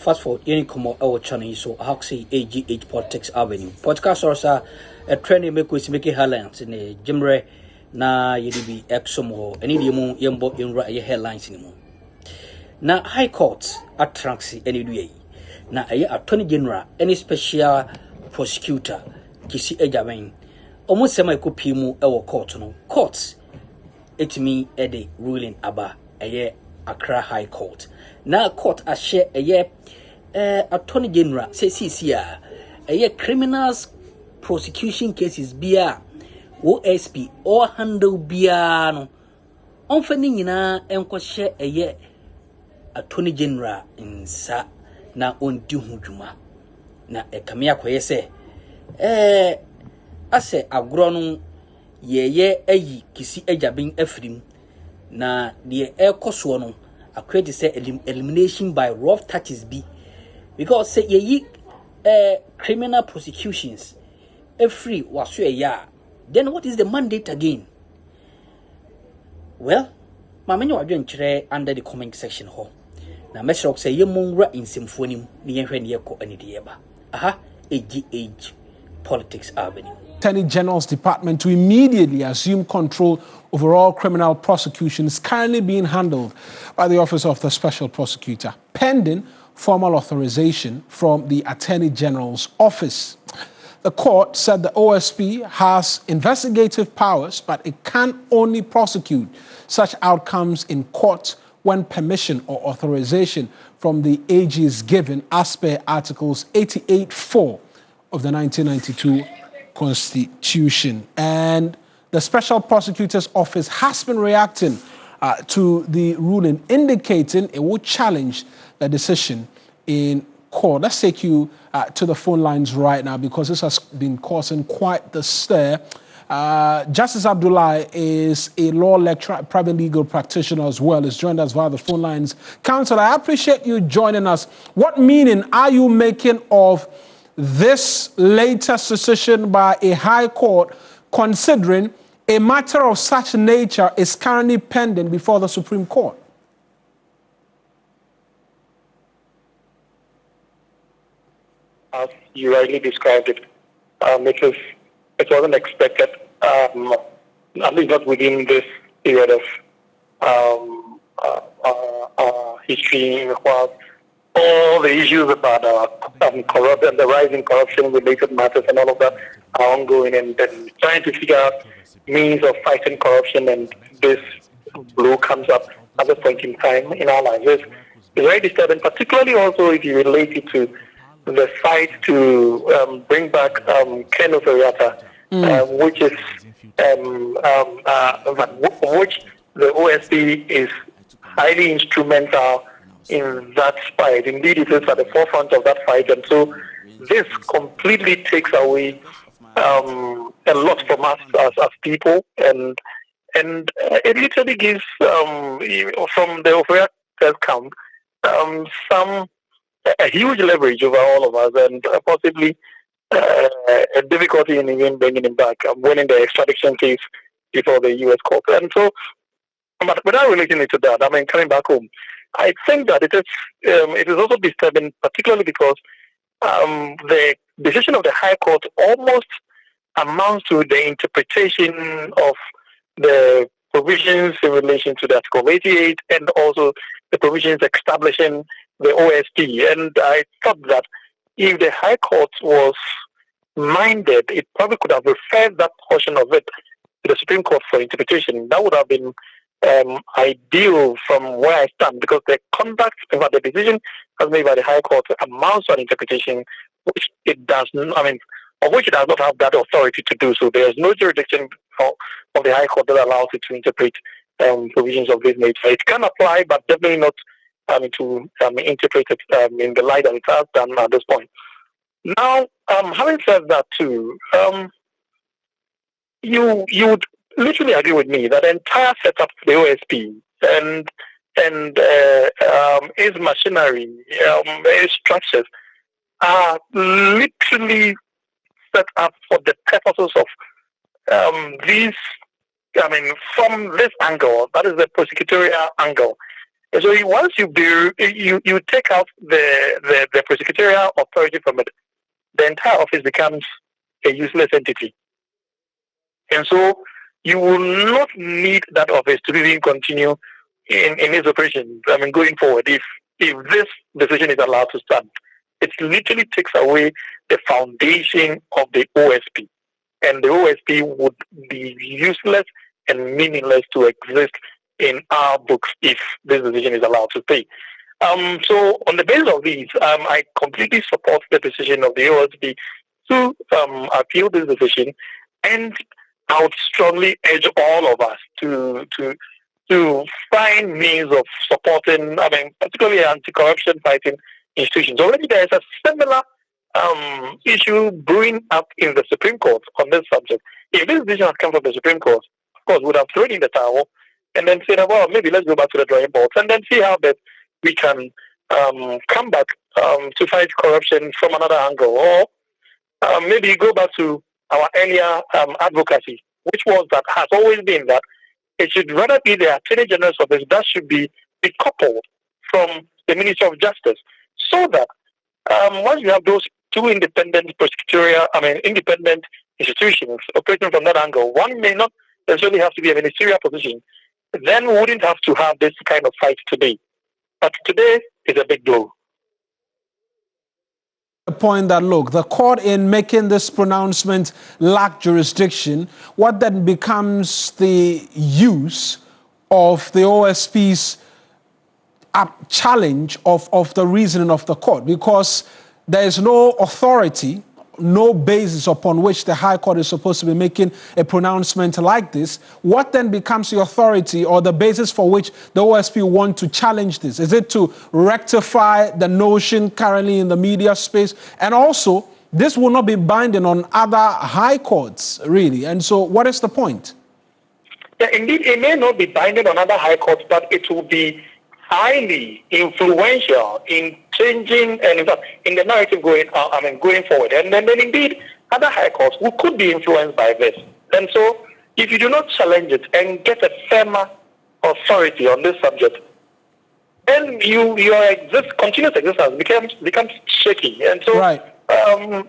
fast forward, any come our channel so how say AGH Politics Avenue. Podcast also a training make headlines in a Jimre na yedibi exomo any demo yembo in right headlines anymore. Na High Court attracts any day. Na Attorney General any special prosecutor kisi ejaben. Almost semi kupimu ewo court no. Courts it me a ruling aba Accra High Court. Na court a share Attorney General say criminals prosecution cases bia OSP or handle bia no onfani nyina enko share Attorney General insa na ondi ho dwuma na ekame akoye se ase agro no yeye ayi kisi agabin afrim na de ekoso no akwedi say elimination by rough touches be because say yeyi criminal prosecutions free waso then what is the mandate again? Well, mamenye wadwen kire under the comment section ho na mesrok say yemonwra insimfonim ne yehwe ne yeko ani de yeba aha AGH Politics Avenue. Attorney General's Department to immediately assume control over all criminal prosecutions currently being handled by the Office of the Special Prosecutor, pending formal authorization from the Attorney General's Office. The court said the OSP has investigative powers, but it can only prosecute such outcomes in court when permission or authorization from the AG is given as per Articles 88(4) of the 1992 Constitution. And the Special Prosecutor's Office has been reacting to the ruling, indicating it will challenge the decision in court. Let's take you to the phone lines right now because this has been causing quite the stir. Justice Abdullah is a law lecturer, private legal practitioner as well. Is joined us via the phone lines. Counsel, I appreciate you joining us. What meaning are you making of this latest decision by a high court, considering a matter of such nature is currently pending before the Supreme Court? As you rightly described it, it wasn't expected, at least not within this period of history, while all the issues about corruption, the rise in corruption-related matters and all of that are ongoing, and trying to figure out means of fighting corruption, and this law comes up at this point in time in our lives. It's very disturbing, particularly also if you relate it to the fight to bring back Ken Oferiatta, which is which the OSP is highly instrumental in that fight. Indeed, it is at the forefront of that fight, and so this completely takes away a lot from us as people, and it literally gives from the Oferiatta camp a huge leverage over all of us, and possibly a difficulty in even bringing him back, winning the extradition case before the U.S. court. And so, but without relating it to that, I mean, coming back home, I think that it is also disturbing, particularly because the decision of the High Court almost amounts to the interpretation of the provisions in relation to the Article 88 and also the provisions establishing the OSP. And I thought that if the High Court was minded, it probably could have referred that portion of it to the Supreme Court for interpretation. That would have been ideal from where I stand, because the conduct, in fact, the decision as made by the High Court amounts to an interpretation which it does not, of which it does not have that authority to do so. There is no jurisdiction of the High Court that allows it to interpret provisions of this nature. It can apply, but definitely not to interpret it in the light that it has done at this point. Now, having said that too, you would literally agree with me that the entire setup of the OSP and its machinery, its structures are literally set up for the purposes of these. From this angle, that is the prosecutorial angle, And so once you take out the prosecutorial authority from it, the entire office becomes a useless entity. And so you will not need that office to even continue in its operation. I mean, going forward, if this decision is allowed to stand, it literally takes away the foundation of the OSP. And the OSP would be useless and meaningless to exist in our books if this decision is allowed to stay. So on the basis of these, I completely support the decision of the OSP to appeal this decision, and I would strongly urge all of us to find means of supporting, I mean, particularly anti-corruption fighting institutions. Already there is a similar issue brewing up in the Supreme Court on this subject. If this decision had come from the Supreme Court, of course, we would have thrown in the towel and then said, well, maybe let's go back to the drawing board and then see how best we can come back to fight corruption from another angle, or maybe go back to our earlier advocacy, which has always been that it should rather be the Attorney General's office that should be decoupled from the Ministry of Justice, so that once you have those two independent independent institutions operating from that angle, one may not necessarily have to be a ministerial position, then we wouldn't have to have this kind of fight today. But today is a big blow. The point that, look, the court in making this pronouncement lack jurisdiction, what then becomes the use of the OSP's challenge of the reasoning of the court? Because there is no authority, no basis upon which the High Court is supposed to be making a pronouncement like this. What then becomes the authority or the basis for which the OSP want to challenge this? Is it to rectify the notion currently in the media space? And also, this will not be binding on other high courts, really. And so what is the point? Yeah, indeed, it may not be binding on other high courts, but it will be highly influential in changing and in the narrative going forward. And then indeed, other high courts who could be influenced by this. And so, if you do not challenge it and get a firmer authority on this subject, then your continuous existence becomes shaky. And so, right. And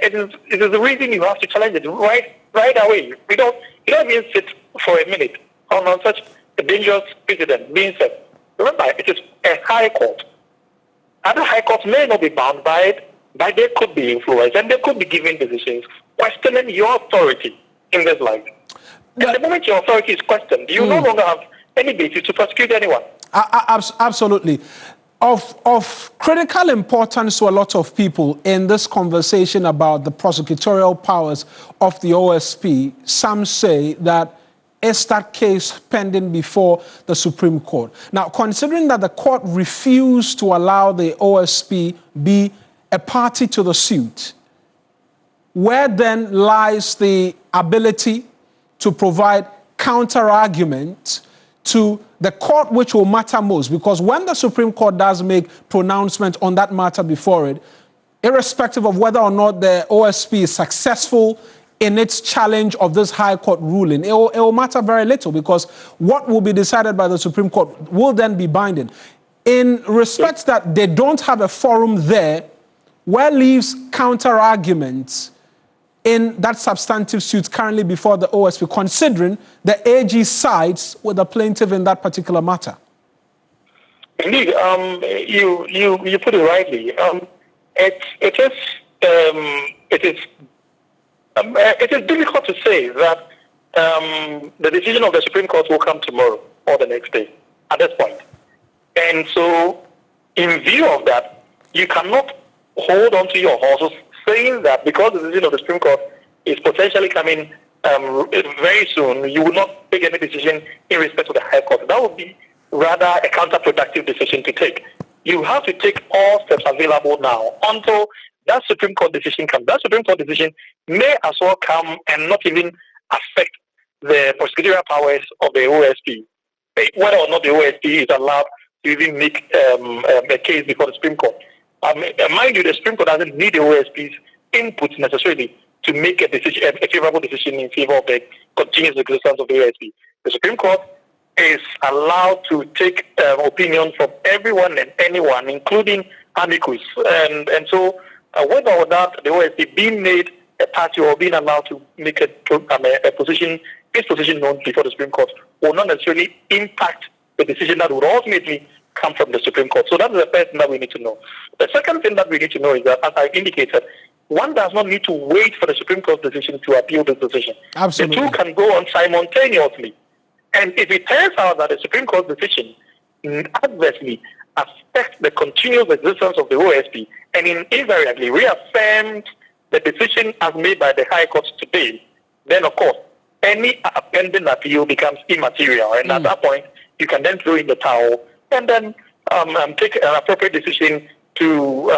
it is the reason you have to challenge it right away. You don't even sit for a minute on such a dangerous precedent being set. Remember, it is a high court. Other high courts may not be bound by it, but they could be influenced and they could be giving decisions questioning your authority in this light. And the moment your authority is questioned, you no longer have any basis to prosecute anyone. Absolutely. Of critical importance to a lot of people in this conversation about the prosecutorial powers of the OSP, some say that is that case pending before the Supreme Court. Now, considering that the court refused to allow the OSP be a party to the suit, where then lies the ability to provide counter-argument to the court which will matter most? Because when the Supreme Court does make pronouncement on that matter before it, irrespective of whether or not the OSP is successful in its challenge of this High Court ruling, it will matter very little, because what will be decided by the Supreme Court will then be binding. In respect that they don't have a forum there, where leaves counter-arguments in that substantive suit currently before the OSP, considering the AG sides with the plaintiff in that particular matter? Indeed, you put it rightly. It is difficult to say that the decision of the Supreme Court will come tomorrow or the next day at this point. And so, in view of that, you cannot hold on to your horses saying that because the decision of the Supreme Court is potentially coming very soon, you will not take any decision in respect to the High Court. That would be rather a counterproductive decision to take. You have to take all steps available now until that Supreme Court decision comes. That Supreme Court decision may as well come and not even affect the prosecutorial powers of the OSP. Whether or not the OSP is allowed to even make a case before the Supreme Court. Mind you, the Supreme Court doesn't need the OSP's input necessarily to make a favorable decision in favor of the continuous existence of the OSP. The Supreme Court is allowed to take opinion from everyone and anyone, including amicus. And so whether or not the OSP being made a party or being allowed to make a position, its position known before the Supreme Court, will not necessarily impact the decision that would ultimately come from the Supreme Court. So that's the first thing that we need to know. The second thing that we need to know is that, as I indicated, one does not need to wait for the Supreme Court's decision to appeal this decision. Absolutely. The two can go on simultaneously. And if it turns out that the Supreme Court's decision adversely affects the continuous existence of the OSP and invariably reaffirms the decision as made by the High Court today, then of course any pending appeal becomes immaterial. And at that point, you can then throw in the towel and then take an appropriate decision to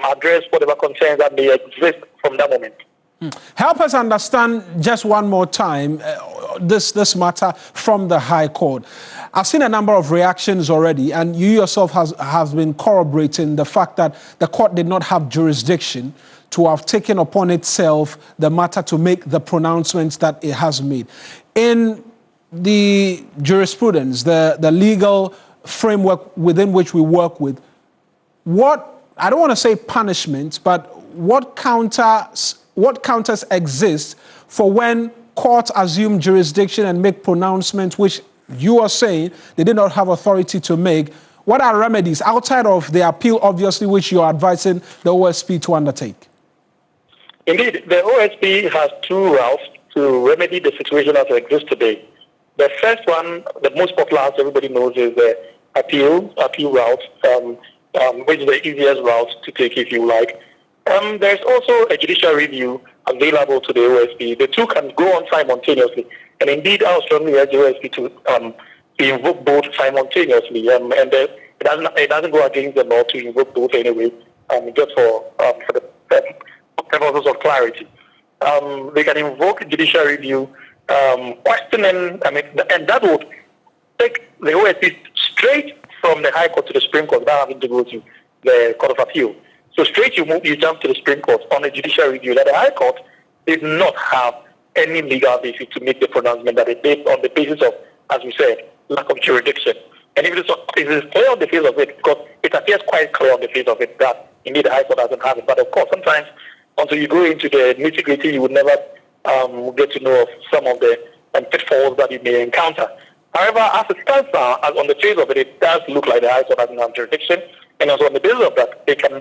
address whatever concerns that may exist from that moment. Help us understand just one more time this matter from the High Court. I've seen a number of reactions already, and you yourself have been corroborating the fact that the court did not have jurisdiction to have taken upon itself the matter to make the pronouncements that it has made. In the jurisprudence, the legal framework within which we work with, what, I don't want to say punishments, but what counters exist for when courts assume jurisdiction and make pronouncements which you are saying they did not have authority to make? What are remedies outside of the appeal, obviously, which you are advising the OSP to undertake? Indeed, the OSP has two routes to remedy the situation as it exists today. The first one, the most popular, as everybody knows, is the appeal route, which is the easiest route to take, if you like. There's also a judicial review available to the OSP. The two can go on simultaneously. And indeed, I would strongly urge the OSP to invoke both simultaneously. And it doesn't go against the law to invoke both anyway, just for the purposes of clarity. They can invoke judicial review, questioning, and that would take the OSP straight from the High Court to the Supreme Court without having to go to the Court of Appeal. So straight you jump to the Supreme Court on a judicial review that the High Court did not have any legal basis to make the pronouncement that it did on the basis of, as we said, lack of jurisdiction. And if it is clear on the face of it, because it appears quite clear on the face of it that indeed the High Court doesn't have it. But of course, sometimes until you go into the nitty-gritty, you would never get to know of some of the pitfalls that you may encounter. However, as it stands now, on the face of it, it does look like the High Court doesn't have jurisdiction. And also on the basis of that, they can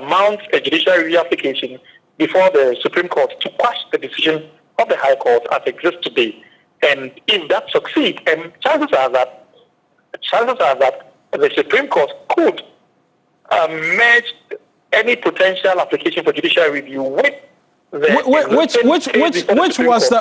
mount a judicial review application before the Supreme Court to quash the decision of the High Court as it exists today. And if that succeeds, and chances are that the Supreme Court could merge any potential application for judicial review with the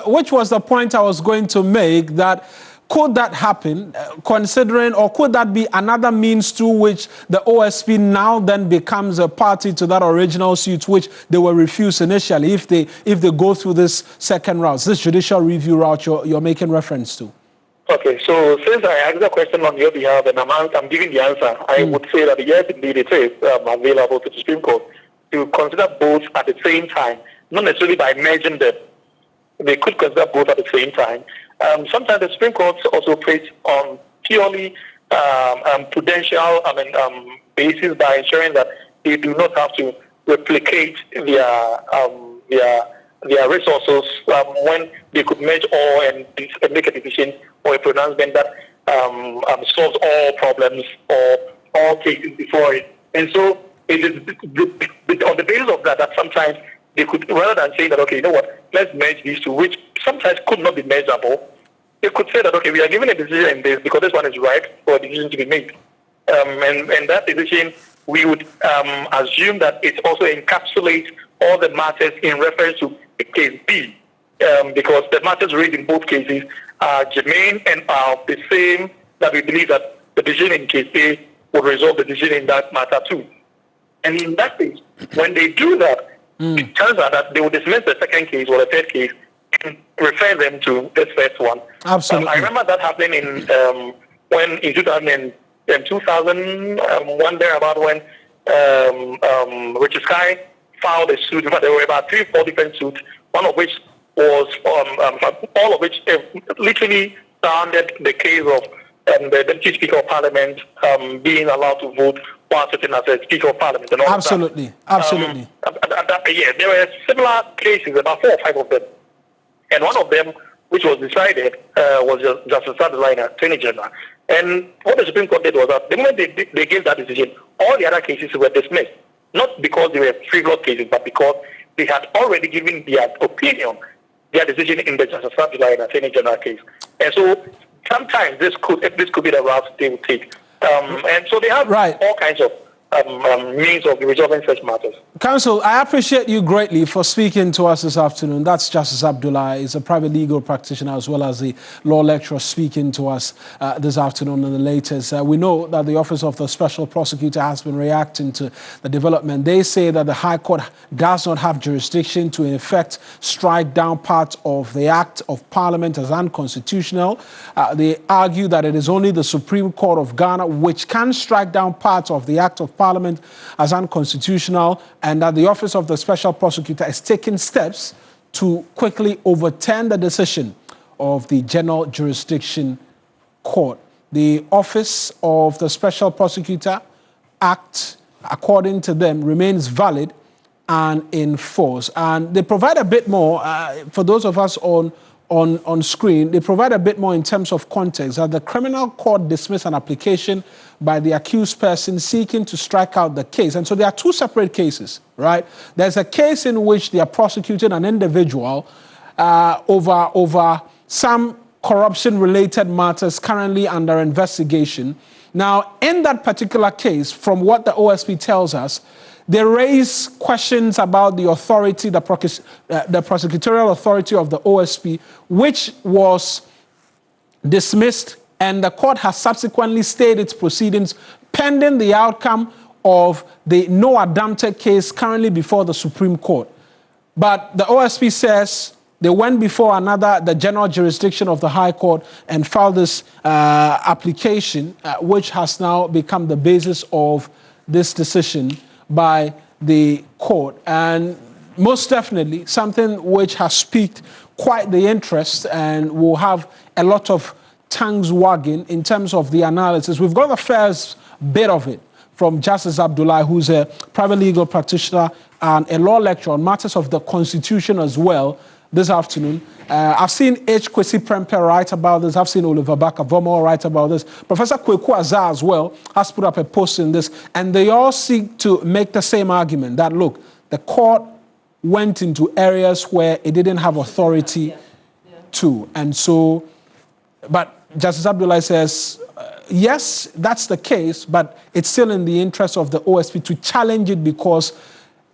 which was the point I was going to make, that could that happen, considering, or could that be another means through which the OSP now then becomes a party to that original suit which they were refused initially, if they go through this second route, this judicial review route you're making reference to? Okay, so since I asked the question on your behalf and I'm giving the answer, I would say that yes, indeed it is available to the Supreme Court to consider both at the same time, not necessarily by merging them. They could consider both at the same time. Sometimes the Supreme Court also operates on purely prudential basis by ensuring that they do not have to replicate their resources when they could merge all and make a decision or a pronouncement that solves all problems or all cases before it. And so it is on the basis of that sometimes they could, rather than saying that, okay, you know what, let's merge these two, which sometimes could not be measurable, they could say that, okay, we are given a decision in this because this one is right for a decision to be made. And that decision, we would assume that it also encapsulates all the matters in reference to case B, because the matters raised in both cases are germane and are the same, that we believe that the decision in case A will resolve the decision in that matter too. And in that case, when they do that, it turns out that they will dismiss the second case or the third case and refer them to this first one. Absolutely. I remember that happening in 2001 thereabout, when Richard Sky filed a suit. There were about 3 or 4 different suits, one of which was all of which literally surrounded the case of the Deputy Speaker of Parliament being allowed to vote while sitting as a Speaker of Parliament. And all Absolutely, that. absolutely. Yeah, there were similar cases, about 4 or 5 of them. And one of them, which was decided, was Justice Abdullah, Attorney General. And what the Supreme Court did was that the moment they gave that decision, all the other cases were dismissed. Not because they were frivolous cases, but because they had already given their opinion, their decision in the Justice Abdullah Attorney General case. And so sometimes this could be the route they would take. And so they have all kinds of means of resolving such matters. Counsel, I appreciate you greatly for speaking to us this afternoon. That's Justice Abdullah. He's a private legal practitioner as well as a law lecturer speaking to us this afternoon on the latest. We know that the Office of the Special Prosecutor has been reacting to the development. They say that the High Court does not have jurisdiction to, in effect, strike down parts of the Act of Parliament as unconstitutional. They argue that it is only the Supreme Court of Ghana which can strike down parts of the Act of Parliament as unconstitutional, and that the Office of the Special Prosecutor is taking steps to quickly overturn the decision of the General Jurisdiction Court. The Office of the Special Prosecutor Act, according to them, remains valid and in force. And they provide a bit more, for those of us on screen, they provide a bit more in terms of context, that the criminal court dismissed an application by the accused person seeking to strike out the case. And so there are two separate cases, right? There's a case in which they are prosecuting an individual over some corruption-related matters currently under investigation. Now, in that particular case, from what the OSP tells us, they raise questions about the authority, the prosecutorial authority of the OSP, which was dismissed, and the court has subsequently stayed its proceedings pending the outcome of the no adamte case currently before the Supreme Court. But the OSP says they went before the general jurisdiction of the High Court and filed this application, which has now become the basis of this decision by the court, and most definitely something which has piqued quite the interest and will have a lot of tongues wagging in terms of the analysis. We've got the first bit of it from Justice Abdullah, who's a private legal practitioner and a law lecturer on matters of the Constitution as well, this afternoon. I've seen H. Kwesi Prempeh write about this. I've seen Oliver Baka-Vomo write about this. Professor Kweku Azar as well has put up a post in this, and they all seek to make the same argument that, look, the court went into areas where it didn't have authority to. And so, but Justice Abdullah says, yes, that's the case, but it's still in the interest of the OSP to challenge it, because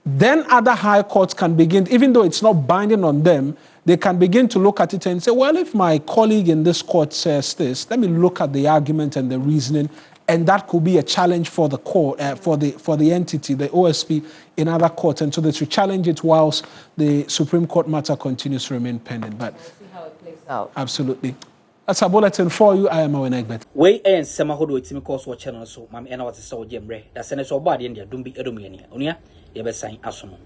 then other high courts can begin, even though it's not binding on them, they can begin to look at it and say, well, if my colleague in this court says this, let me look at the argument and the reasoning, and that could be a challenge for the court, for the entity, the OSP, in other courts, and so they should challenge it whilst the Supreme Court matter continues to remain pending. But we'll see how it plays out. Absolutely. That's a bulletin for you. I am Owen Egbert. We and some who do it in course watch channel so, Mam, and I was so Jemre. That's an so bad in there. Don't be Edomiania. Unia, you better sign Asuno.